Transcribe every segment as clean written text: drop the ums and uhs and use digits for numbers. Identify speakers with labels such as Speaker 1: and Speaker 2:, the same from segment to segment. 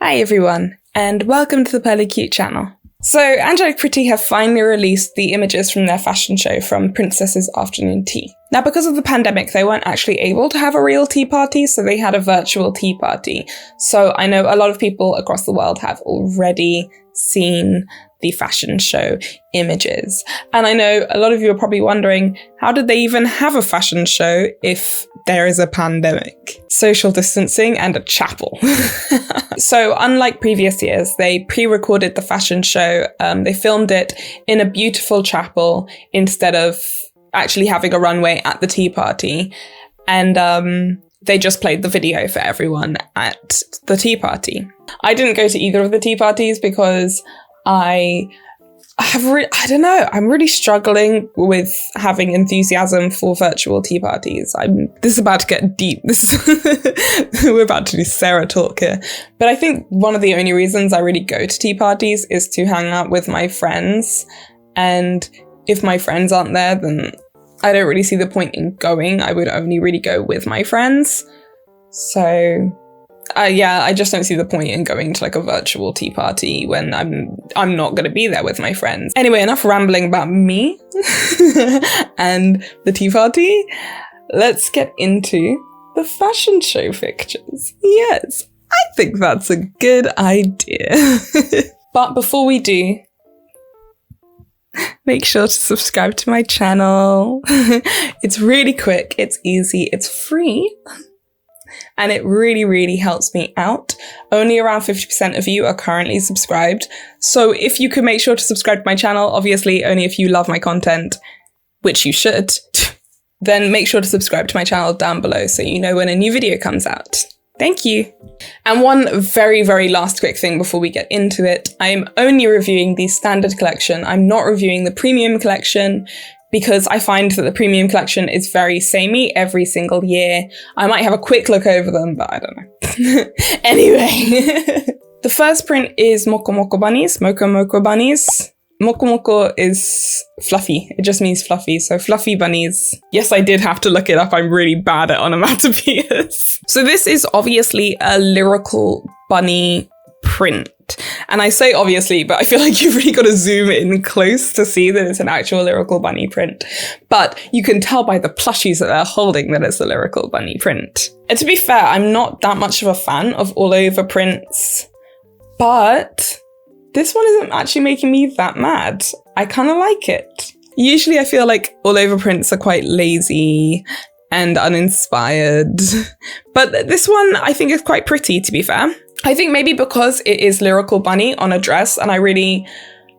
Speaker 1: Hi everyone, and welcome to the Pearly Cute channel. So, Angelic Pretty have finally released the images from their fashion show from Princess's Afternoon Tea. Now, because of the pandemic, they weren't actually able to have a real tea party, so they had a virtual tea party. So I know a lot of people across the world have already seen the fashion show images. And I know a lot of you are probably wondering, how did they even have a fashion show if there is a pandemic? Social distancing and a chapel. So unlike previous years, they pre-recorded the fashion show. They filmed it in a beautiful chapel instead of actually having a runway at the tea party. And they just played the video for everyone at the tea party. I didn't go to either of the tea parties because I don't know, I'm really struggling with having enthusiasm for virtual tea parties. This is about to get deep. We're about to do Sarah talk here. But I think one of the only reasons I really go to tea parties is to hang out with my friends. And if my friends aren't there, then I don't really see the point in going. I would only really go with my friends. So I just don't see the point in going to like a virtual tea party when I'm not going to be there with my friends. Anyway, enough rambling about me and the tea party. Let's get into the fashion show pictures. Yes, I think that's a good idea. But before we do, make sure to subscribe to my channel. It's really quick, it's easy, it's free. And it really, really helps me out. Only around 50% of you are currently subscribed. So if you could make sure to subscribe to my channel, obviously only if you love my content, which you should, then make sure to subscribe to my channel down below so you know when a new video comes out. Thank you. And one very, very last quick thing before we get into it. I am only reviewing the standard collection. I'm not reviewing the premium collection, because I find that the premium collection is very samey every single year. I might have a quick look over them, but I don't know. Anyway, the first print is Mokomoko bunnies, Mokomoko bunnies. Mokomoko is fluffy. It just means fluffy. So fluffy bunnies. Yes, I did have to look it up. I'm really bad at onomatopoeias. So this is obviously a lyrical bunny print. And I say obviously, but I feel like you've really got to zoom in close to see that it's an actual lyrical bunny print. But you can tell by the plushies that they're holding that it's a lyrical bunny print. And to be fair, I'm not that much of a fan of all over prints, but this one isn't actually making me that mad. I kind of like it. Usually I feel like all over prints are quite lazy and uninspired, but this one I think is quite pretty, to be fair. I think maybe because it is lyrical bunny on a dress, and I really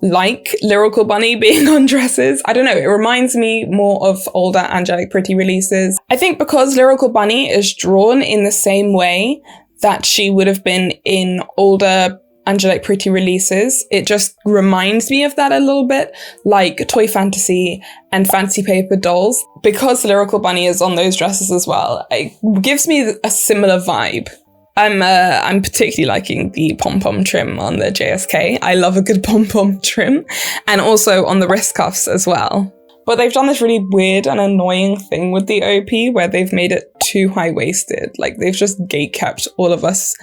Speaker 1: like lyrical bunny being on dresses. I don't know, it reminds me more of older Angelic Pretty releases. I think because lyrical bunny is drawn in the same way that she would have been in older Angelic Pretty releases, it just reminds me of that a little bit, like Toy Fantasy and Fancy Paper Dolls. Because lyrical bunny is on those dresses as well, it gives me a similar vibe. I'm particularly liking the pom-pom trim on the JSK. I love a good pom-pom trim, and also on the wrist cuffs as well. But they've done this really weird and annoying thing with the OP where they've made it too high-waisted. Like, they've just gate-kept all of us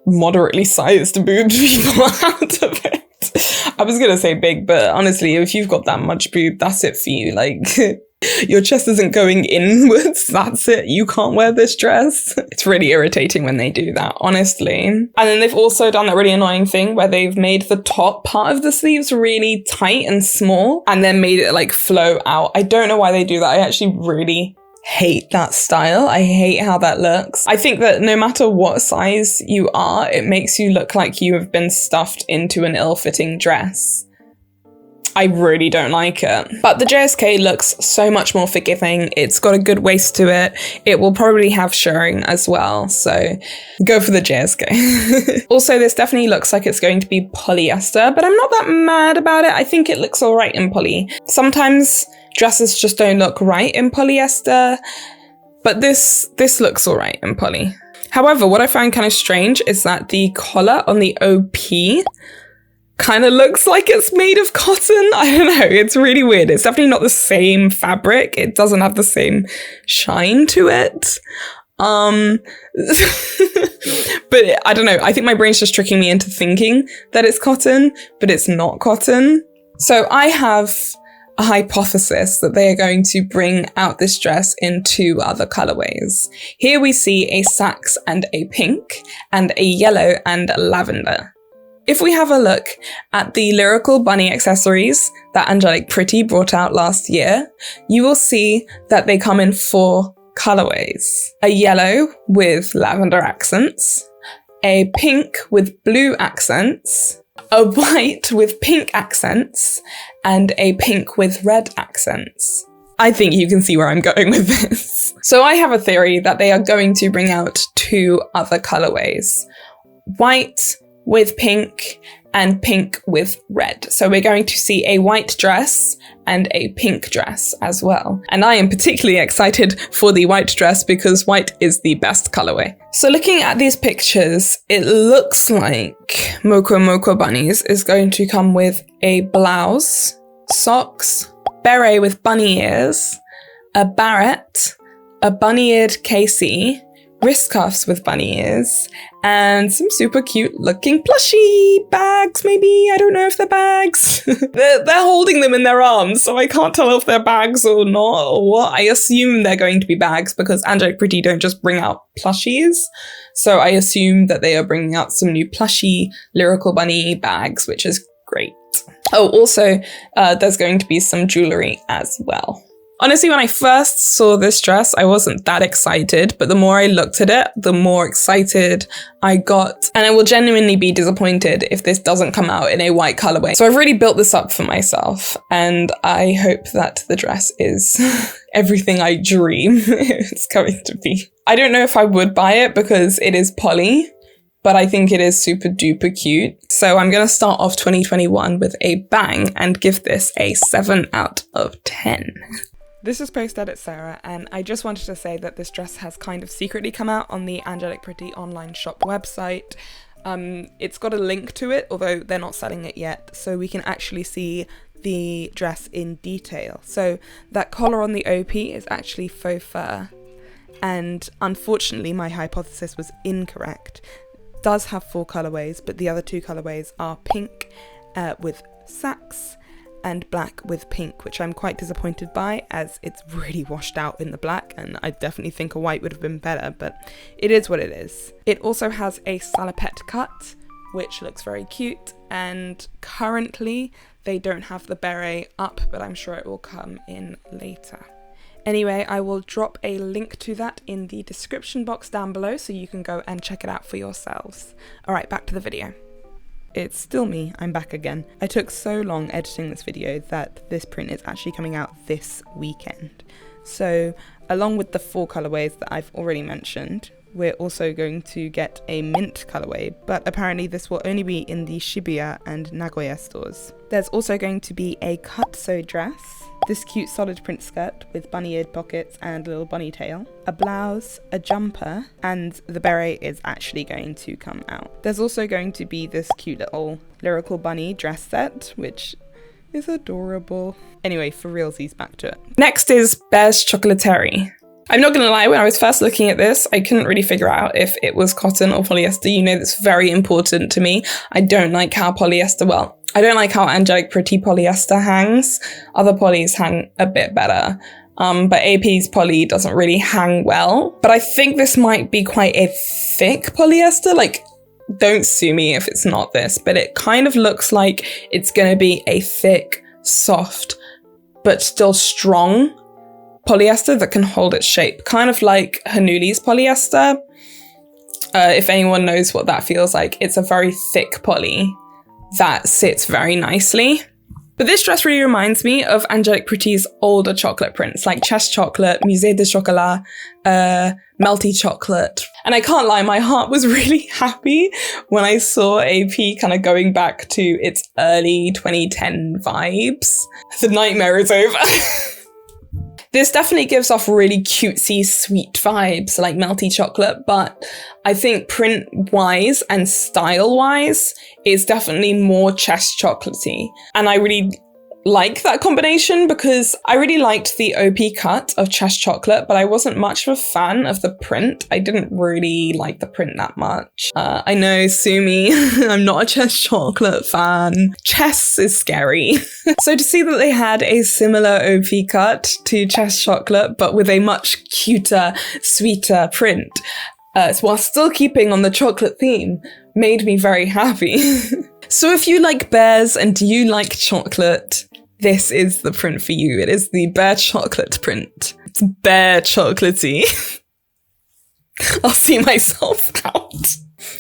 Speaker 1: moderately sized boobed people out of it. I was gonna say big, but honestly, if you've got that much boob, that's it for you. Like, your chest isn't going inwards, that's it. You can't wear this dress. It's really irritating when they do that, honestly. And then they've also done that really annoying thing where they've made the top part of the sleeves really tight and small and then made it like flow out. I don't know why they do that. I actually really hate that style. I hate how that looks. I think that no matter what size you are, it makes you look like you have been stuffed into an ill-fitting dress. I really don't like it. But the JSK looks so much more forgiving. It's got a good waist to it. It will probably have shirring as well, so go for the JSK. Also, this definitely looks like it's going to be polyester, but I'm not that mad about it. I think it looks all right in poly. Sometimes dresses just don't look right in polyester, but this looks all right in poly. However, what I find kind of strange is that the collar on the OP kind of looks like it's made of cotton. I don't know, it's really weird. It's definitely not the same fabric. It doesn't have the same shine to it. But But I don't know, I think my brain's just tricking me into thinking that it's cotton, but it's not cotton. So I have a hypothesis that they are going to bring out this dress in 2 other colorways. Here we see a sax and a pink, and a yellow and lavender. If we have a look at the lyrical bunny accessories that Angelic Pretty brought out last year, you will see that they come in 4 colorways. A yellow with lavender accents, a pink with blue accents, a white with pink accents, and a pink with red accents. I think you can see where I'm going with this. So I have a theory that they are going to bring out 2 other colorways. White with pink and pink with red. So we're going to see a white dress and a pink dress as well. And I am particularly excited for the white dress because white is the best colorway. So looking at these pictures, it looks like Mokomoko bunnies is going to come with a blouse, socks, beret with bunny ears, a barrette, a bunny-eared KC, wrist cuffs with bunny ears, and some super cute looking plushie bags, maybe. I don't know if they're bags. they're holding them in their arms, so I can't tell if they're bags or not, or what. I assume they're going to be bags because Angelic Pretty don't just bring out plushies. So I assume that they are bringing out some new plushie lyrical bunny bags, which is great. Oh, also, there's going to be some jewelry as well. Honestly, when I first saw this dress, I wasn't that excited, but the more I looked at it, the more excited I got. And I will genuinely be disappointed if this doesn't come out in a white colorway. So I've really built this up for myself, and I hope that the dress is everything I dream it's going to be. I don't know if I would buy it because it is poly, but I think it is super duper cute. So I'm going to start off 2021 with a bang and give this a 7 out of 10. This is Post Edit Sarah, and I just wanted to say that this dress has kind of secretly come out on the Angelic Pretty online shop website. It's got a link to it, although they're not selling it yet, so we can actually see the dress in detail. So that collar on the OP is actually faux fur, and unfortunately my hypothesis was incorrect. It does have 4 colorways, but the other 2 colorways are pink with sax and black with pink, which I'm quite disappointed by as it's really washed out in the black, and I definitely think a white would have been better, but it is what it is. It also has a salopette cut, which looks very cute, and currently they don't have the beret up, but I'm sure it will come in later. Anyway, I will drop a link to that in the description box down below so you can go and check it out for yourselves. Alright, back to the video. It's still me, I'm back again. I took so long editing this video that this print is actually coming out this weekend. So, along with the 4 colorways that I've already mentioned, we're also going to get a mint colorway, but apparently this will only be in the Shibuya and Nagoya stores. There's also going to be a cut-sew dress, this cute solid print skirt with bunny-eared pockets and a little bunny tail, a blouse, a jumper, and the beret is actually going to come out. There's also going to be this cute little lyrical bunny dress set, which is adorable. Anyway, for realsies, back to it. Next is Bear's Chocolatery. I'm not gonna lie, when I was first looking at this, I couldn't really figure out if it was cotton or polyester. You know, that's very important to me. I don't like how I don't like how Angelic Pretty polyester hangs. Other polys hang a bit better. But AP's poly doesn't really hang well. But I think this might be quite a thick polyester. Like, don't sue me if it's not this, but it kind of looks like it's gonna be a thick, soft, but still strong polyester that can hold its shape. Kind of like Hanuli's polyester. If anyone knows what that feels like, it's a very thick poly that sits very nicely. But this dress really reminds me of Angelic Pretty's older chocolate prints, like Chess Chocolate, Musée de Chocolat, Melty Chocolate. And I can't lie, my heart was really happy when I saw AP kind of going back to its early 2010 vibes. The nightmare is over. This definitely gives off really cutesy, sweet vibes like Melty Chocolate, but I think print-wise and style-wise, it's definitely more Chess Chocolatey. And I really like that combination because I really liked the OP cut of Chess Chocolate, but I wasn't much of a fan of the print. I didn't really like the print that much. I know, sue me, I'm not a Chess Chocolate fan. Chess is scary. So to see that they had a similar OP cut to Chess Chocolate, but with a much cuter, sweeter print, while still keeping on the chocolate theme, made me very happy. So if you like bears and you like chocolate, this is the print for you. It is the bear chocolate print. It's bear chocolatey. I'll see myself out.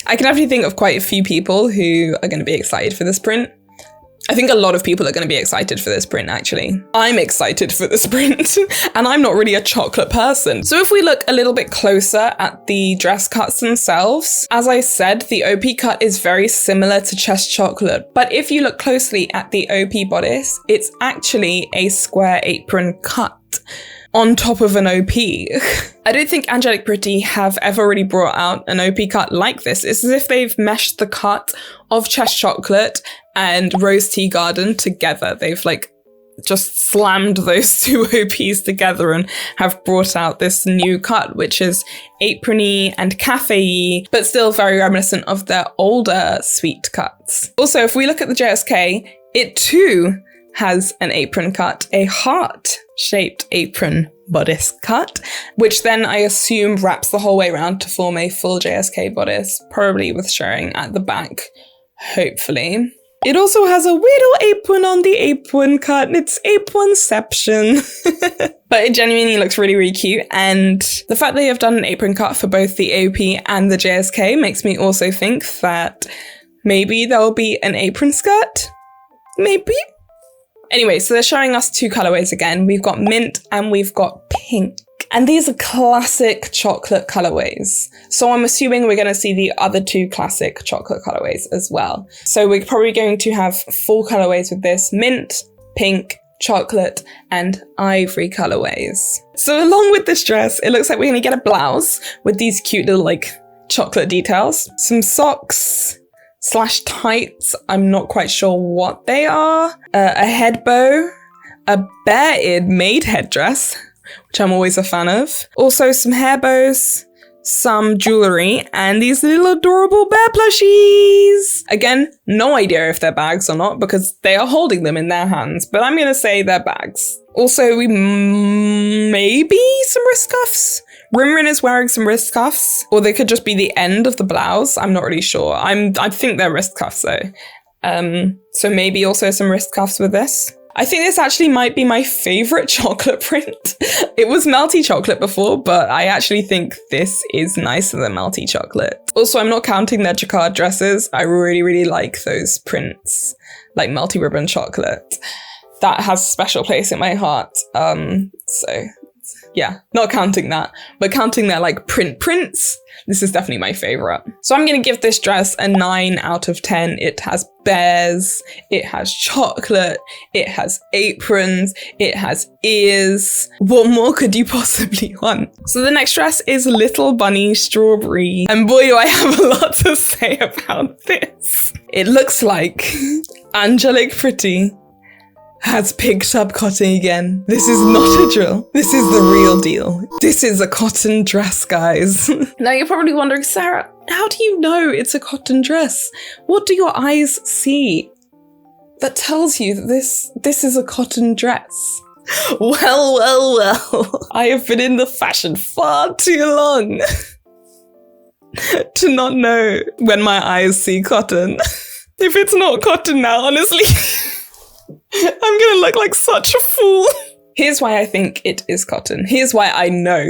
Speaker 1: I can definitely think of quite a few people who are going to be excited for this print. I think a lot of people are going to be excited for this print, actually. I'm excited for this print, and I'm not really a chocolate person. So if we look a little bit closer at the dress cuts themselves, as I said, the OP cut is very similar to Chess Chocolate. But if you look closely at the OP bodice, it's actually a square apron cut on top of an OP. I don't think Angelic Pretty have ever really brought out an OP cut like this. It's as if they've meshed the cut of Chess Chocolate and Rose Tea Garden together. They've like just slammed those two OPs together and have brought out this new cut, which is aprony and cafe-y, but still very reminiscent of their older sweet cuts. Also, if we look at the JSK, it too has an apron cut, a heart-shaped apron bodice cut, which then I assume wraps the whole way around to form a full JSK bodice, probably with showing at the back, hopefully. It also has a little apron on the apron cut. It's apronception. But it genuinely looks really, really cute. And the fact that they have done an apron cut for both the OP and the JSK makes me also think that maybe there will be an apron skirt. Maybe. Anyway, so they're showing us two colorways again. We've got mint and we've got pink. And these are classic chocolate colorways. So I'm assuming we're going to see the other two classic chocolate colorways as well. So we're probably going to have 4 colorways with this: mint, pink, chocolate, and ivory colorways. So along with this dress, it looks like we're going to get a blouse with these cute little like chocolate details, some socks / tights, I'm not quite sure what they are, a head bow, a bear-eared maid headdress, which I'm always a fan of, also some hair bows, some jewelry, and these little adorable bear plushies. Again, no idea if they're bags or not because they are holding them in their hands, but I'm gonna say they're bags. Also, we maybe some wrist cuffs. Rimrin is wearing some wrist cuffs, or they could just be the end of the blouse. I'm not really sure. I think they're wrist cuffs though. So maybe also some wrist cuffs with this. I think this actually might be my favorite chocolate print. It was melty chocolate before, but I actually think this is nicer than melty chocolate. Also, I'm not counting their jacquard dresses. I really, really like those prints, like melty ribbon chocolate. That has a special place in my heart. So yeah, not counting that, but counting their like prints, this is definitely my favorite. So I'm going to give this dress a 9 out of 10. It has bears, it has chocolate, it has aprons, it has ears. What more could you possibly want? So the next dress is Little Bunny Strawberry. And boy, do I have a lot to say about this. It looks like Angelic Pretty has picked up cotton again. This is not a drill. This is the real deal. This is a cotton dress, guys. Now you're probably wondering, Sarah, how do you know it's a cotton dress? What do your eyes see that tells you that this is a cotton dress? Well. I have been in the fashion far too long to not know when my eyes see cotton. If it's not cotton now, honestly, I'm gonna look like such a fool. Here's why I think it is cotton. Here's why I know.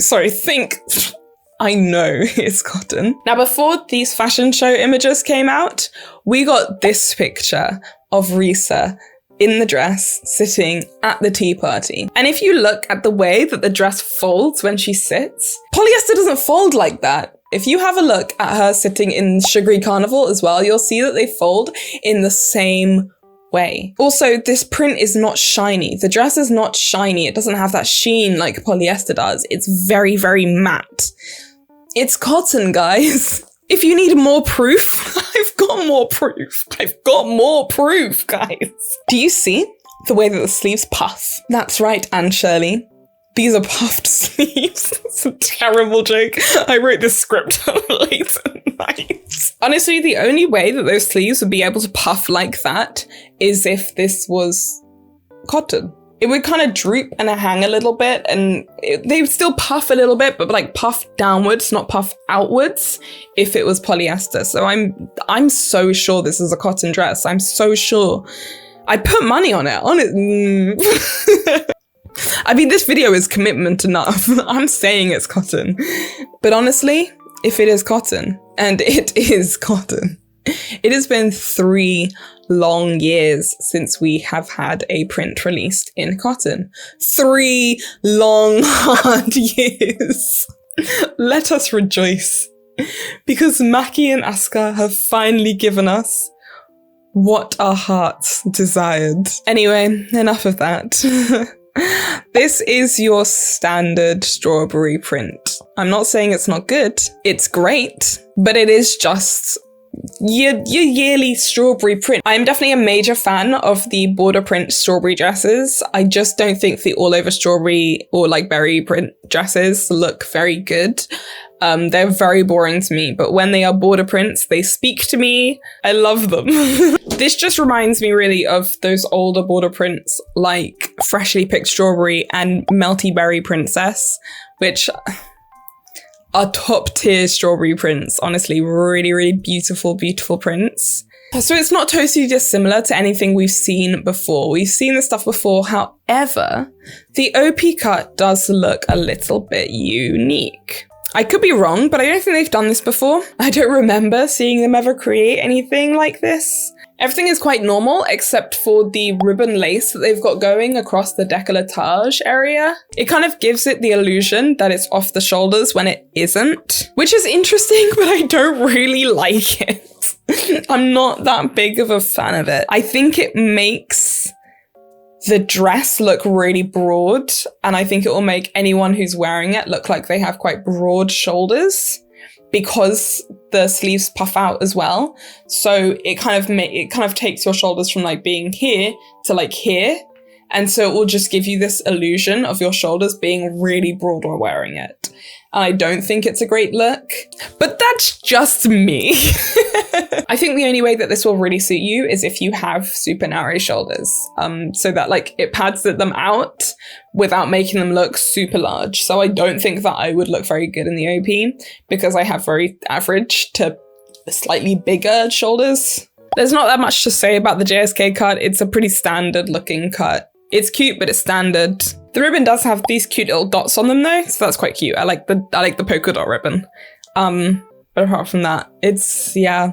Speaker 1: I know it's cotton. Now, before these fashion show images came out, we got this picture of Risa in the dress sitting at the tea party. And if you look at the way that the dress folds when she sits, polyester doesn't fold like that. If you have a look at her sitting in Sugary Carnival as well, you'll see that they fold in the same way. Also, this print is not shiny. The dress is not shiny. It doesn't have that sheen like polyester does. It's very, very matte. It's cotton, guys. If you need more proof, I've got more proof. I've got more proof, guys. Do you see the way that the sleeves puff. That's right, Anne Shirley. These are puffed sleeves. It's a terrible joke. I wrote this script late at night. Honestly, the only way that those sleeves would be able to puff like that is if this was cotton. It would kind of droop and hang a little bit, and they would still puff a little bit, but like puff downwards, not puff outwards if it was polyester. So I'm so sure this is a cotton dress. I'm so sure. I put money on it. I mean, this video is commitment enough. I'm saying it's cotton. But honestly, if it is cotton, and it is cotton, it has been 3 long years since we have had a print released in cotton. 3 long, hard years. Let us rejoice. Because Maki and Asuka have finally given us what our hearts desired. Anyway, enough of that. This is your standard strawberry print. I'm not saying it's not good. It's great, but it is just your yearly strawberry print. I'm definitely a major fan of the border print strawberry dresses. I just don't think the all over strawberry or like berry print dresses look very good. They're very boring to me, but when they are border prints, they speak to me. I love them. This just reminds me really of those older border prints like Freshly Picked Strawberry and Melty Berry Princess, which are top tier strawberry prints. Honestly, really, really beautiful, beautiful prints. So it's not totally dissimilar to anything we've seen before. We've seen this stuff before. However, the OP cut does look a little bit unique. I could be wrong, but I don't think they've done this before. I don't remember seeing them ever create anything like this. Everything is quite normal except for the ribbon lace that they've got going across the décolletage area. It kind of gives it the illusion that it's off the shoulders when it isn't, which is interesting, but I don't really like it. I'm not that big of a fan of it. I think it makes the dress look really broad, and I think it will make anyone who's wearing it look like they have quite broad shoulders because the sleeves puff out as well. So it kind of takes your shoulders from like being here to like here. And so it will just give you this illusion of your shoulders being really broad while wearing it. And I don't think it's a great look, but that's just me. I think the only way that this will really suit you is if you have super narrow shoulders, so that like it pads them out without making them look super large. So I don't think that I would look very good in the OP because I have very average to slightly bigger shoulders. There's not that much to say about the JSK cut. It's a pretty standard looking cut. It's cute, but it's standard. The ribbon does have these cute little dots on them though, so that's quite cute. I like the polka dot ribbon. But apart from that, it's, yeah,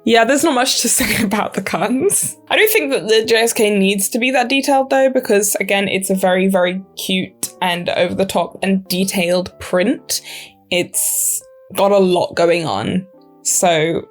Speaker 1: there's not much to say about the cuts. I don't think that the JSK needs to be that detailed though, because again, it's a very, very cute and over the top and detailed print. It's got a lot going on. So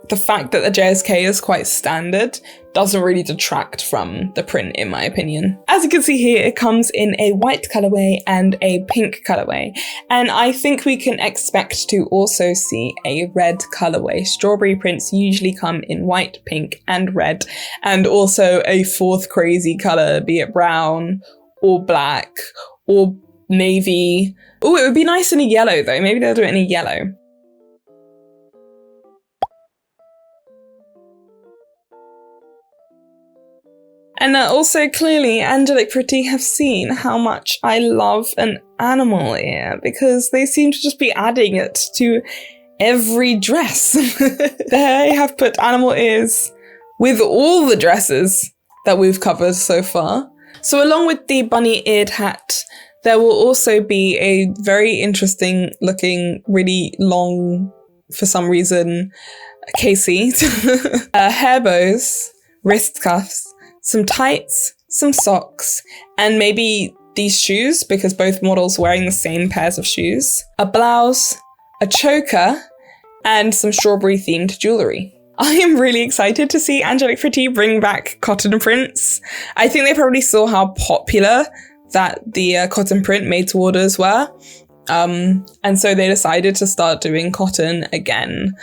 Speaker 1: the fact that the JSK is quite standard doesn't really detract from the print, in my opinion. As you can see here, it comes in a white colorway and a pink colorway. And I think we can expect to also see a red colorway. Strawberry prints usually come in white, pink, and red, and also a fourth crazy color, be it brown or black or navy. Oh, it would be nice in a yellow though. Maybe they'll do it in a yellow. And also clearly Angelic Pretty have seen how much I love an animal ear because they seem to just be adding it to every dress. They have put animal ears with all the dresses that we've covered so far. So along with the bunny-eared hat, there will also be a very interesting looking, really long, for some reason, Casey. Hair bows, wrist cuffs, some tights, some socks, and maybe these shoes because both models are wearing the same pairs of shoes, a blouse, a choker, and some strawberry themed jewellery. I am really excited to see Angelic Pretty bring back cotton prints. I think they probably saw how popular that the cotton print made to orders were. And so they decided to start doing cotton again.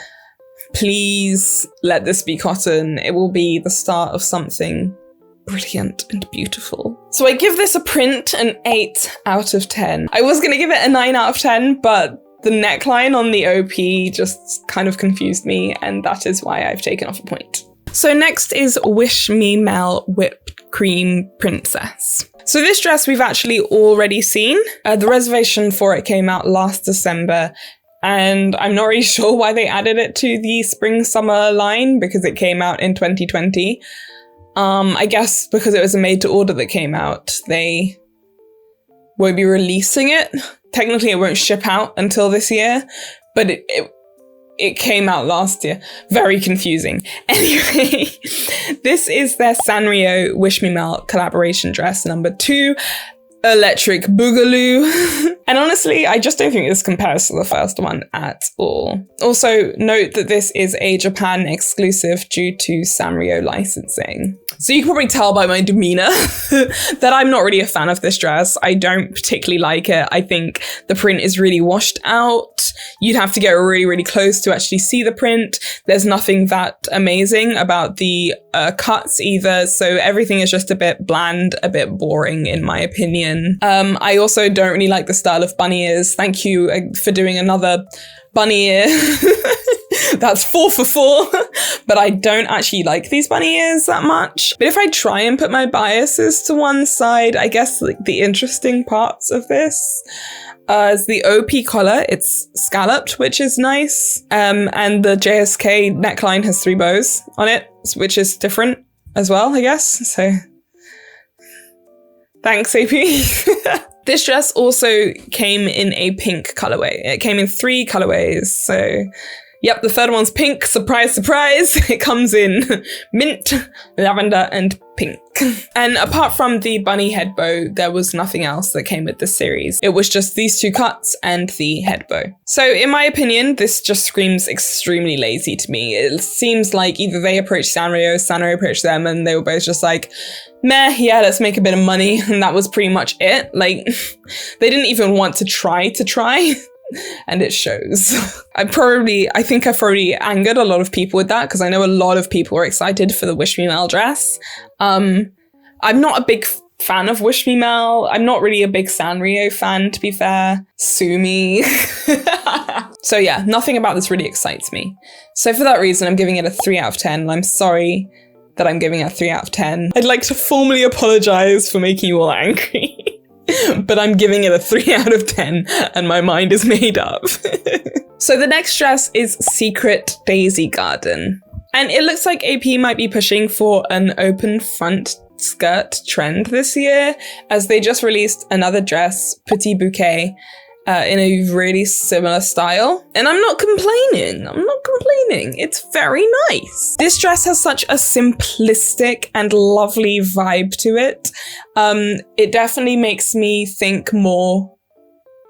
Speaker 1: Please let this be cotton. It will be the start of something brilliant and beautiful. So I give this a print an 8 out of 10. I was going to give it a 9 out of 10, but the neckline on the OP just kind of confused me, and that is why I've taken off a point. So next is Wish Me Mel Whipped Cream Princess. So this dress we've actually already seen. The reservation for it came out last December, and I'm not really sure why they added it to the spring-summer line because it came out in 2020. I guess because it was a made-to-order that came out, they won't be releasing it. Technically, it won't ship out until this year, but it came out last year. Very confusing. Anyway, this is their Sanrio Wish Me Mel collaboration dress number 2, Electric Boogaloo. And honestly, I just don't think this compares to the first one at all. Also, note that this is a Japan exclusive due to Sanrio licensing. So you can probably tell by my demeanor that I'm not really a fan of this dress. I don't particularly like it. I think the print is really washed out. You'd have to get really, really close to actually see the print. There's nothing that amazing about the cuts either. So everything is just a bit bland, a bit boring in my opinion. I also don't really like the style of bunny ears. Thank you for doing another bunny ear. That's 4 for 4, but I don't actually like these bunny ears that much. But if I try and put my biases to one side, I guess like the interesting parts of this is the OP collar. It's scalloped, which is nice. And the JSK neckline has 3 bows on it, which is different as well, I guess. So thanks, AP. This dress also came in a pink colorway. It came in 3 colorways. So yep, the third one's pink. Surprise, surprise. It comes in mint, lavender, and pink. And apart from the bunny head bow, there was nothing else that came with this series. It was just these 2 cuts and the head bow. So in my opinion, this just screams extremely lazy to me. It seems like either they approached Sanrio approached them, and they were both just like, meh, yeah, let's make a bit of money. And that was pretty much it. Like, they didn't even want to try. And it shows. I think I've probably angered a lot of people with that, because I know a lot of people are excited for the Wish Me Mel dress. I'm not a big fan of Wish Me Mel. I'm not really a big Sanrio fan, to be fair. Sue me. So yeah, nothing about this really excites me. So for that reason, I'm giving it a 3 out of 10. And I'm sorry that I'm giving it a 3 out of 10. I'd like to formally apologize for making you all angry. But I'm giving it a 3 out of 10 and my mind is made up. So the next dress is Secret Daisy Garden. And it looks like AP might be pushing for an open front skirt trend this year, as they just released another dress, Petit Bouquet, in a really similar style. And I'm not complaining. It's very nice. This dress has such a simplistic and lovely vibe to it. It definitely makes me think more.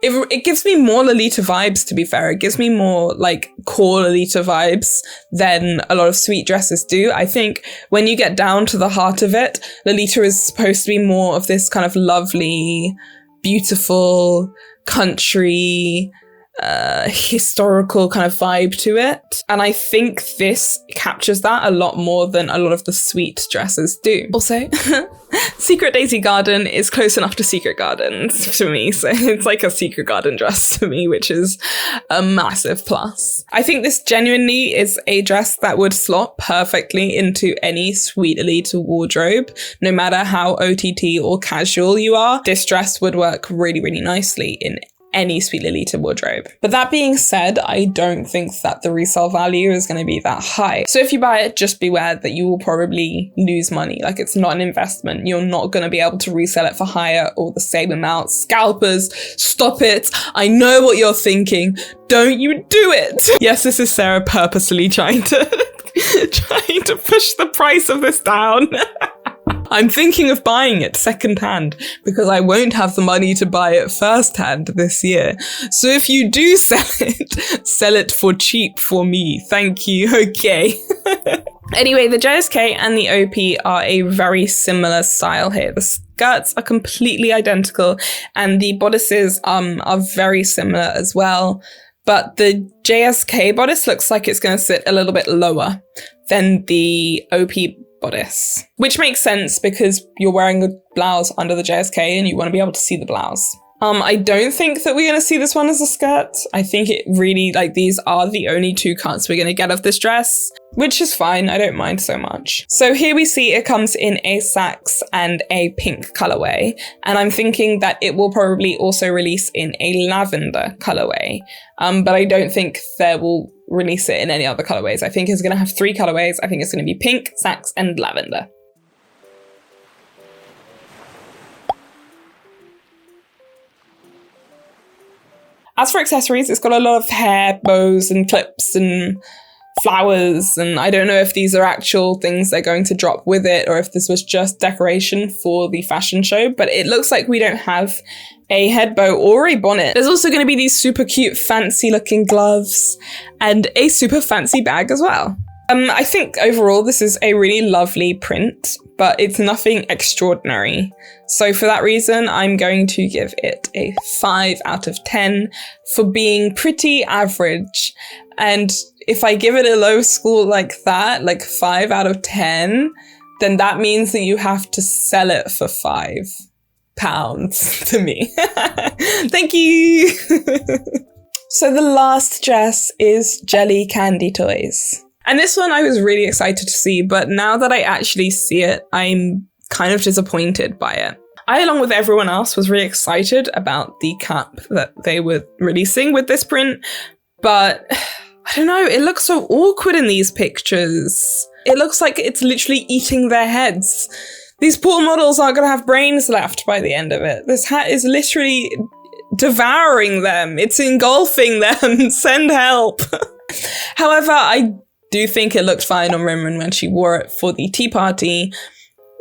Speaker 1: It gives me more Lolita vibes, to be fair. It gives me more like core Lolita vibes than a lot of sweet dresses do. I think when you get down to the heart of it, Lolita is supposed to be more of this kind of lovely, beautiful, country, historical kind of vibe to it. And I think this captures that a lot more than a lot of the sweet dresses do. Also, Secret Daisy Garden is close enough to Secret Gardens to me. So it's like a Secret Garden dress to me, which is a massive plus. I think this genuinely is a dress that would slot perfectly into any sweet Lolita wardrobe. No matter how OTT or casual you are, this dress would work really, really nicely in any sweet Lolita wardrobe. But that being said, I don't think that the resale value is going to be that high. So if you buy it, just beware that you will probably lose money. Like, it's not an investment. You're not going to be able to resell it for higher or the same amount. Scalpers, stop it. I know what you're thinking. Don't you do it. Yes, this is Sarah purposely trying to push the price of this down. I'm thinking of buying it secondhand because I won't have the money to buy it firsthand this year. So if you do sell it for cheap for me. Thank you. Okay. Anyway, the JSK and the OP are a very similar style here. The skirts are completely identical and the bodices are very similar as well. But the JSK bodice looks like it's going to sit a little bit lower than the OP bodice, which makes sense because you're wearing a blouse under the JSK and you want to be able to see the blouse. I don't think that we're going to see this one as a skirt. I think it really, like, these are the only two cuts we're going to get of this dress, which is fine. I don't mind so much. So here we see it comes in a sax and a pink colorway. And I'm thinking that it will probably also release in a lavender colorway. But I don't think they will release it in any other colorways. I think it's going to have 3 colorways. I think it's going to be pink, sax, and lavender. As for accessories, it's got a lot of hair, bows and clips and flowers, and I don't know if these are actual things they're going to drop with it or if this was just decoration for the fashion show, but it looks like we don't have a head bow or a bonnet. There's also going to be these super cute, fancy looking gloves and a super fancy bag as well. I think overall this is a really lovely print, but it's nothing extraordinary. So for that reason, I'm going to give it a 5 out of 10 for being pretty average. And if I give it a low score like that, like 5 out of 10, then that means that you have to sell it for £5 to me. Thank you. So the last dress is Jelly Candy Toys. And this one I was really excited to see, but now that I actually see it, I'm kind of disappointed by it. I, along with everyone else, was really excited about the cap that they were releasing with this print, but I don't know, it looks so awkward in these pictures. It looks like it's literally eating their heads. These poor models aren't going to have brains left by the end of it. This hat is literally devouring them. It's engulfing them. Send help. However, I do think it looked fine on Rimran when she wore it for the tea party,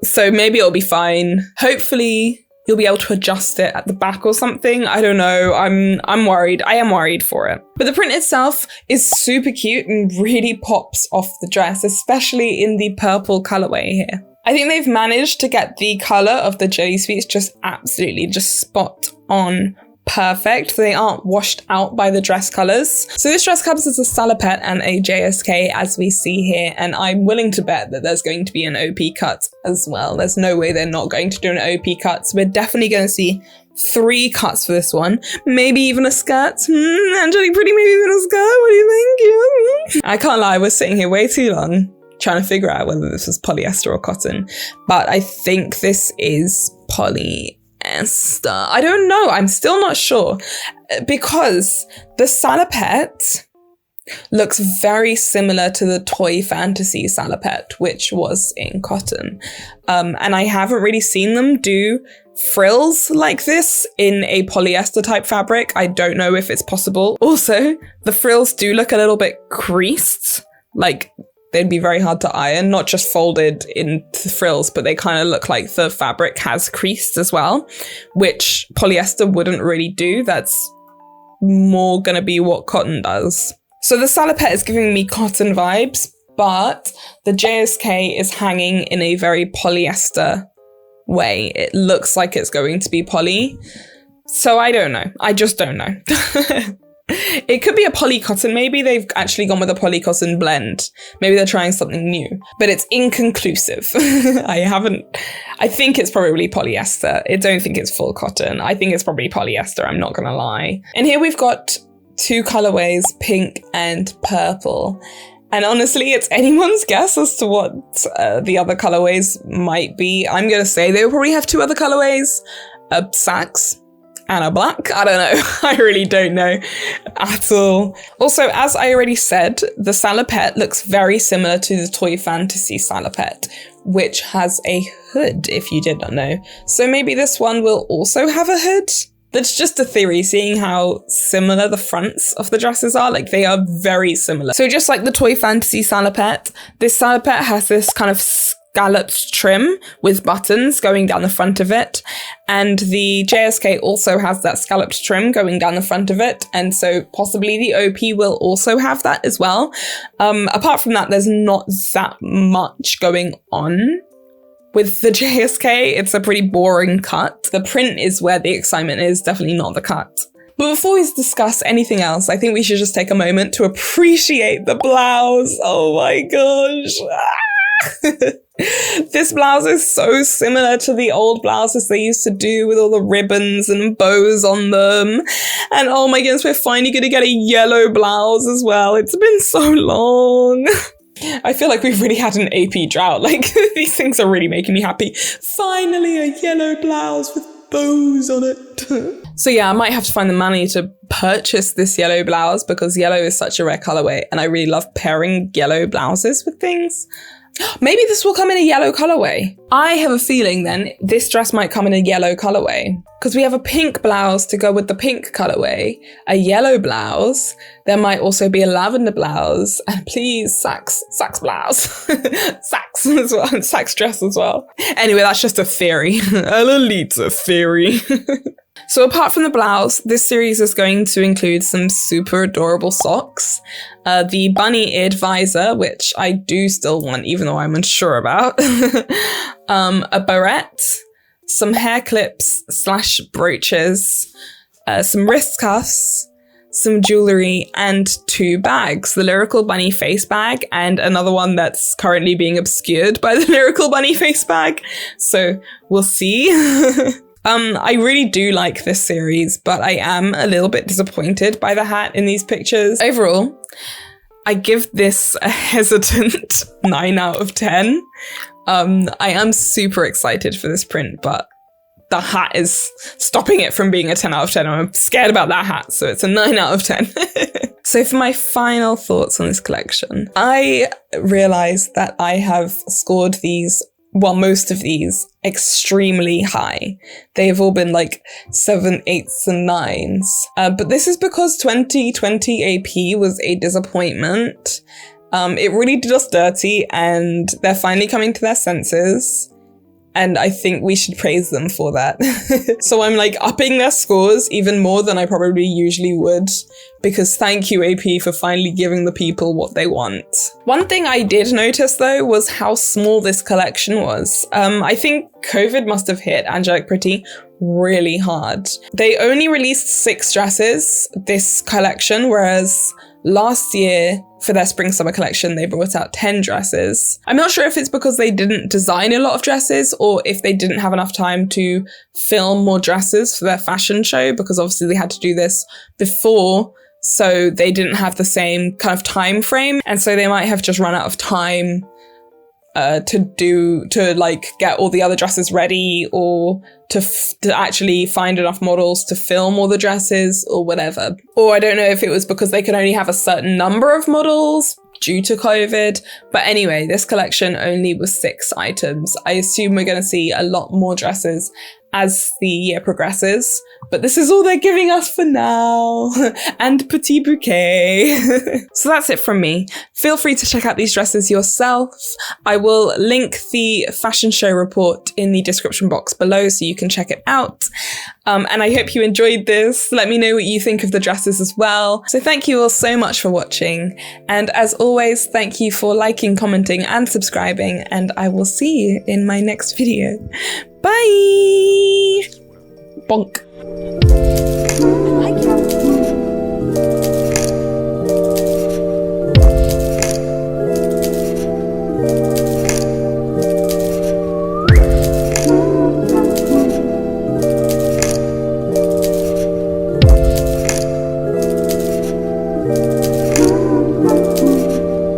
Speaker 1: so maybe it'll be fine. Hopefully you'll be able to adjust it at the back or something. I don't know. I'm worried. I am worried for it. But the print itself is super cute and really pops off the dress, especially in the purple colorway here. I think they've managed to get the color of the jelly sweets just absolutely just spot on perfect. They aren't washed out by the dress colors. So this dress comes as a salopette and a JSK, as we see here, and I'm willing to bet that there's going to be an OP cut as well. There's no way they're not going to do an OP cut. So we're definitely going to see 3 cuts for this one. Maybe even a skirt. Angelic, pretty maybe even a skirt. What do you think? I can't lie, we're sitting here way too long trying to figure out whether this was polyester or cotton, but I think this is polyester. I don't know. I'm still not sure because the salopette looks very similar to the Toy Fantasy salopette, which was in cotton. And I haven't really seen them do frills like this in a polyester type fabric. I don't know if it's possible. Also, the frills do look a little bit creased, like they'd be very hard to iron, not just folded into frills, but they kind of look like the fabric has creased as well, which polyester wouldn't really do. That's more gonna be what cotton does. So the salopette is giving me cotton vibes, but the JSK is hanging in a very polyester way. It looks like it's going to be poly. So I don't know. I just don't know. It could be a poly cotton. Maybe they've actually gone with a poly cotton blend. Maybe they're trying something new, but it's inconclusive. I think it's probably polyester. I don't think it's full cotton. I think it's probably polyester. I'm not gonna lie. And here we've got 2 colorways, pink and purple. And honestly, it's anyone's guess as to what the other colorways might be. I'm gonna say they will probably have 2 other colorways, a sax and a black. I don't know. I really don't know at all. Also, as I already said, the salopette looks very similar to the Toy Fantasy salopette, which has a hood, if you did not know. So maybe this one will also have a hood? That's just a theory, seeing how similar the fronts of the dresses are. Like, they are very similar. So just like the Toy Fantasy salopette, this salopette has this kind of scalloped trim with buttons going down the front of it. And the JSK also has that scalloped trim going down the front of it. And so possibly the OP will also have that as well. Apart from that, there's not that much going on with the JSK. It's a pretty boring cut. The print is where the excitement is, definitely not the cut. But before we discuss anything else, I think we should just take a moment to appreciate the blouse. Oh my gosh. This blouse is so similar to the old blouses they used to do with all the ribbons and bows on them. And oh my goodness, we're finally going to get a yellow blouse as well. It's been so long. I feel like we've really had an AP drought. Like, these things are really making me happy. Finally, a yellow blouse with bows on it. So yeah, I might have to find the money to purchase this yellow blouse because yellow is such a rare colorway and I really love pairing yellow blouses with things. Maybe this will come in a yellow colorway. I have a feeling then this dress might come in a yellow colorway because we have a pink blouse to go with the pink colorway, a yellow blouse. There might also be a lavender blouse and please Saks blouse, Saks as well, Saks dress as well. Anyway, that's just a theory, a lolita theory. So apart from the blouse, this series is going to include some super adorable socks, the bunny eared visor, which I do still want, even though I'm unsure about, a barrette, some hair clips / brooches, some wrist cuffs, some jewelry, and 2 bags, the Lyrical Bunny face bag and another one that's currently being obscured by the Lyrical Bunny face bag. So we'll see. I really do like this series, but I am a little bit disappointed by the hat in these pictures. Overall, I give this a hesitant 9 out of 10. I am super excited for this print, but the hat is stopping it from being a 10 out of 10. I'm scared about that hat, so it's a 9 out of 10. So for my final thoughts on this collection, I realized that I have scored these, well, most of these, extremely high. They have all been like 7, 8s, and 9s. But this is because 2020 AP was a disappointment. It really did us dirty and they're finally coming to their senses. And I think we should praise them for that. So I'm like upping their scores even more than I probably usually would, because thank you AP for finally giving the people what they want. One thing I did notice though was how small this collection was. I think COVID must have hit Angelic Pretty really hard. They only released 6 dresses this collection, whereas last year for their spring summer collection, they brought out 10 dresses. I'm not sure if it's because they didn't design a lot of dresses or if they didn't have enough time to film more dresses for their fashion show, because obviously they had to do this before, so they didn't have the same kind of time frame. And so they might have just run out of time to like get all the other dresses ready, or to actually find enough models to film all the dresses or whatever. Or I don't know if it was because they could only have a certain number of models due to COVID. But anyway, this collection only was 6 items. I assume we're going to see a lot more dresses as the year progresses, but this is all they're giving us for now. And petit bouquet. So that's it from me. Feel free to check out these dresses yourself. I will link the fashion show report in the description box below so you can check it out. And I hope you enjoyed this. Let me know what you think of the dresses as well. So thank you all so much for watching. And as always, thank you for liking, commenting, and subscribing. And I will see you in my next video. Bye! Bonk.